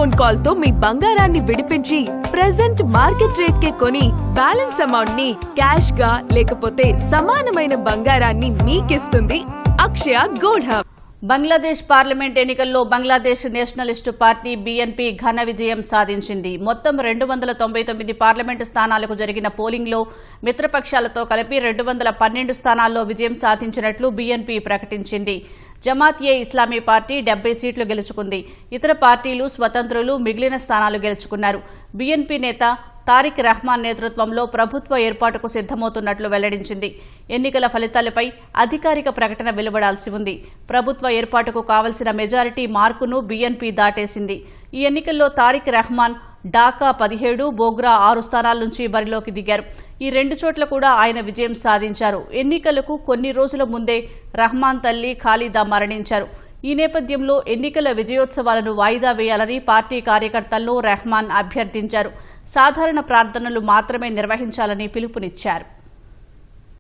Phone call తో మీ బంగారాన్ని విడిపించి ప్రెజెంట్ మార్కెట్ రేట్ కే కొని బ్యాలెన్స్ అమౌంట్ ని క్యాష్ గా లేకపోతే సమానమైన బంగారాన్ని మీకిస్తుంది అక్షయ గోల్డ్ హబ్. బంగ్లాదేశ్ పార్లమెంట్ ఎన్నికల్లో బంగ్లాదేశ్ నేషనలిస్టు పార్టీ బీఎన్పీ ఘన విజయం సాధించింది. మొత్తం 299 పార్లమెంటు స్థానాలకు జరిగిన పోలింగ్లో మిత్రపక్షాలతో కలిపి 212 స్థానాల్లో విజయం సాధించినట్లు బీఎన్పీ ప్రకటించింది. జమాత్-ఏ-ఇస్లామీ పార్టీ 70 సీట్లు గెలుచుకుంది. ఇతర పార్టీలు, స్వతంత్రులు మిగిలిన స్థానాలు గెలుచుకున్నారు. బీఎన్పీ నేత తారిక్ రహమాన్ నేతృత్వంలో ప్రభుత్వ ఏర్పాటుకు సిద్దమవుతున్నట్లు వెల్లడించింది. ఎన్నికల ఫలితాలపై అధికారిక ప్రకటన వెలువడాల్సి ఉంది. ప్రభుత్వ ఏర్పాటుకు కావలసిన మెజారిటీ మార్కును బీఎన్పీ దాటేసింది. ఈ ఎన్నికల్లో తారిక్ రహమాన్ ఢాకా 17, బోగ్రా 6 స్థానాల నుంచి బరిలోకి దిగారు. ఈ 2 చోట్ల కూడా ఆయన విజయం సాధించారు. ఎన్నికలకు కొన్ని రోజుల ముందే రహమాన్ తల్లి ఖాలిదా మరణించారు. ఈ నేపథ్యంలో ఎన్నికల విజయోత్సవాలను వాయిదా వేయాలని పార్టీ కార్యకర్తలను రహమాన్ అభ్యర్థించారు. సాధారణ ప్రార్థనలు మాత్రమే నిర్వహించాలని పిలుపునిచ్చారు.